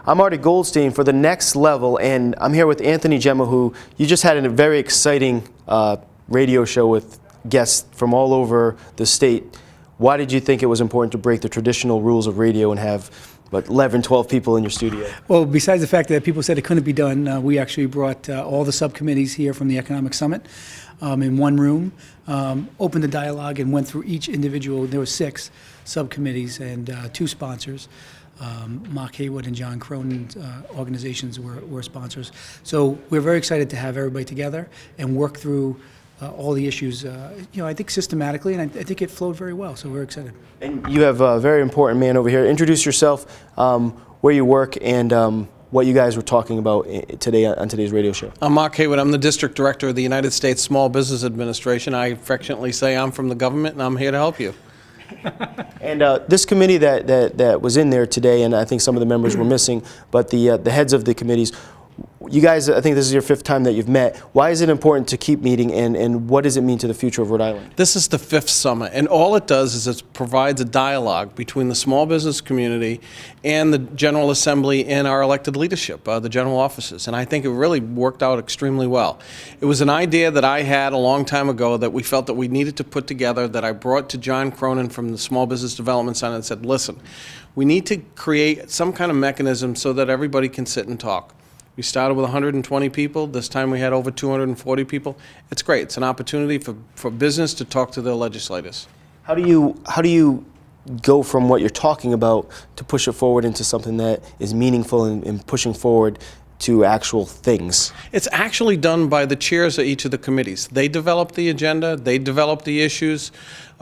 I'm Artie Goldstein for The Next Level, and I'm here with Anthony Gemma, who you just had a very exciting radio show with guests from all over the state. Why did you think it was important to break the traditional rules of radio and have 11, 12 people in your studio? Well, besides the fact that people said it couldn't be done, we actually brought all the subcommittees here from the Economic Summit in one room, opened the dialogue and went through each individual. There were 6 subcommittees and 2 sponsors. Mark Hayward and John Cronin's organizations were sponsors. So we're very excited to have everybody together and work through all the issues, I think systematically, and I think it flowed very well, so we're excited. And you have a very important man over here. Introduce yourself, where you work, and what you guys were talking about today on today's radio show. I'm Mark Hayward. I'm the District Director of the United States Small Business Administration. I affectionately say I'm from the government, and I'm here to help you. And this committee that was in there today, and I think some of the members were missing, but the heads of the committees, you guys, I think this is your 5th time that you've met. Why is it important to keep meeting, and what does it mean to the future of Rhode Island? This is the 5th summit, and all it does is it provides a dialogue between the small business community and the General Assembly and our elected leadership, the general offices, and I think it really worked out extremely well. It was an idea that I had a long time ago that we felt that we needed to put together, that I brought to John Cronin from the Small Business Development Center and said, listen, we need to create some kind of mechanism so that everybody can sit and talk. We started with 120 people. This time we had over 240 people. It's great. It's an opportunity for business to talk to their legislators. How do you go from what you're talking about to push it forward into something that is meaningful and pushing forward to actual things? It's actually done by the chairs of each of the committees. They develop the agenda. They develop the issues.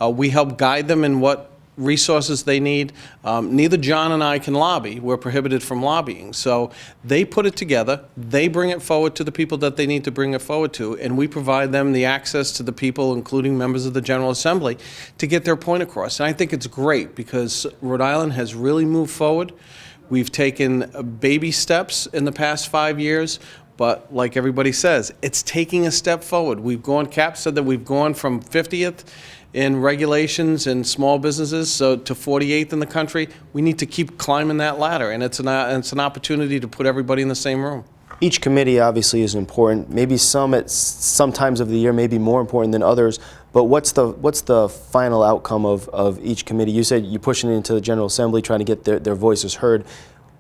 We help guide them in what resources they need. Neither John and I can lobby. We're prohibited from lobbying. So they put it together, they bring it forward to the people that they need to bring it forward to, and we provide them the access to the people, including members of the General Assembly, to get their point across. And I think it's great because Rhode Island has really moved forward. We've taken baby steps in the past 5 years. But like everybody says, it's taking a step forward. Cap said that we've gone from 50th in regulations and small businesses to 48th in the country. We need to keep climbing that ladder, and it's an opportunity to put everybody in the same room. Each committee obviously is important. Maybe some at some times of the year may be more important than others. But what's the final outcome of each committee? You said you're pushing it into the General Assembly, trying to get their voices heard.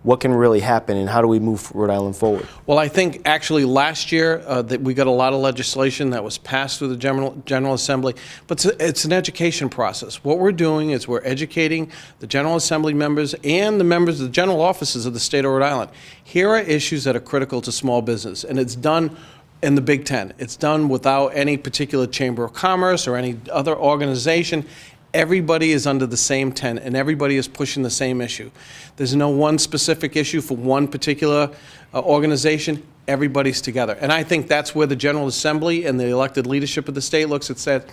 What can really happen, and how do we move Rhode Island forward? Well, I think actually last year that we got a lot of legislation that was passed through the General Assembly, but it's an education process. What we're doing is we're educating the General Assembly members and the members of the general offices of the state of Rhode Island. Here are issues that are critical to small business, and it's done in the Big Ten. It's done without any particular Chamber of Commerce or any other organization. Everybody is under the same tent, and everybody is pushing the same issue. There's no one specific issue for one particular organization. Everybody's together. And I think that's where the General Assembly and the elected leadership of the state looks and said,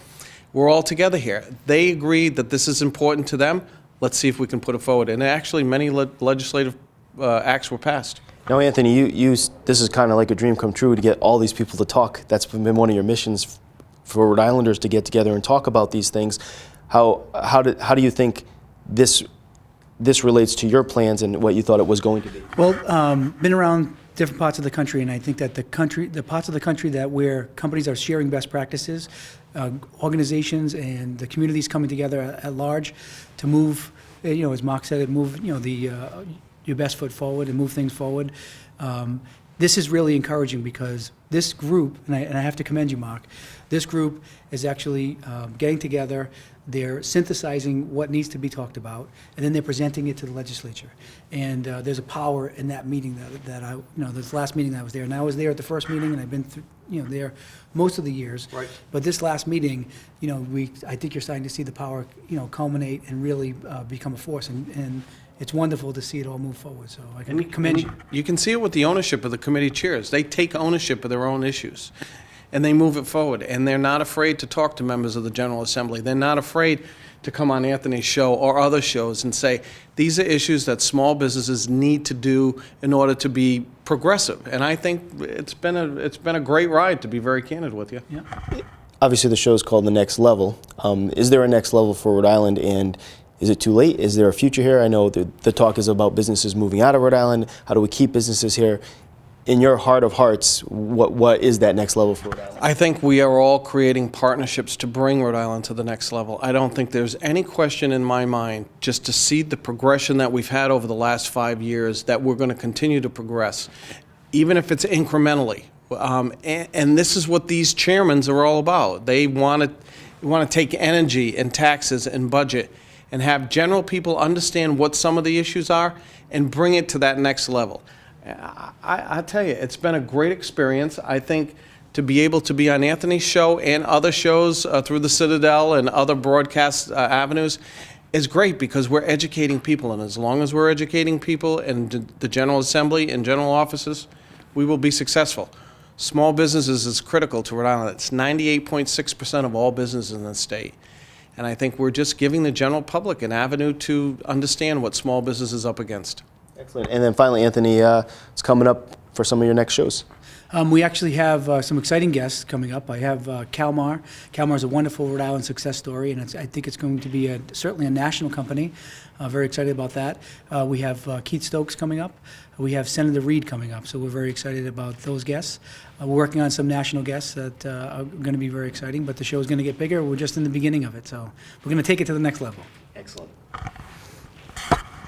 we're all together here. They agreed that this is important to them. Let's see if we can put it forward. And actually, many legislative acts were passed. Now, Anthony, this is kind of like a dream come true to get all these people to talk. That's been one of your missions for Rhode Islanders, to get together and talk about these things. How do you think this relates to your plans and what you thought it was going to be? Well, been around different parts of the country, and I think that the parts of the country where companies are sharing best practices, organizations and the communities coming together at large to move, as Mark said, move your best foot forward and move things forward. This is really encouraging because this group, and I have to commend you, Mark, this group is actually getting together. They're synthesizing what needs to be talked about, and then they're presenting it to the legislature. And there's a power in that meeting this last meeting that I was there. And I was there at the first meeting, and I've been through, there most of the years. Right. But this last meeting, I think you're starting to see the power, culminate and really become a force. And it's wonderful to see it all move forward. So I can commend you. You can see it with the ownership of the committee chairs. They take ownership of their own issues, and they move it forward. And they're not afraid to talk to members of the General Assembly. They're not afraid to come on Anthony's show or other shows and say, these are issues that small businesses need to do in order to be progressive. And I think it's been a great ride, to be very candid with you. Yeah. Obviously, the show is called The Next Level. Is there a next level for Rhode Island? And Is it too late? Is there a future here? I know the talk is about businesses moving out of Rhode Island. How do we keep businesses here? In your heart of hearts, what is that next level for Rhode Island? I think we are all creating partnerships to bring Rhode Island to the next level. I don't think there's any question in my mind, just to see the progression that we've had over the last 5 years, that we're going to continue to progress, even if it's incrementally. And this is what these chairmans are all about. They want to take energy and taxes and budget and have general people understand what some of the issues are and bring it to that next level. I tell you, it's been a great experience. I think to be able to be on Anthony's show and other shows through the Citadel and other broadcast avenues is great, because we're educating people. And as long as we're educating people in the General Assembly and general offices, we will be successful. Small businesses is critical to Rhode Island. It's 98.6% of all businesses in the state. And I think we're just giving the general public an avenue to understand what small business is up against. Excellent. And then finally, Anthony, it's coming up for some of your next shows. We actually have some exciting guests coming up. I have Calmar. Calmar is a wonderful Rhode Island success story, and I think it's going to be certainly a national company. Very excited about that. We have Keith Stokes coming up. We have Senator Reid coming up, so we're very excited about those guests. We're working on some national guests that are going to be very exciting, but the show is going to get bigger. We're just in the beginning of it, so we're going to take it to the next level. Excellent.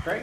Great.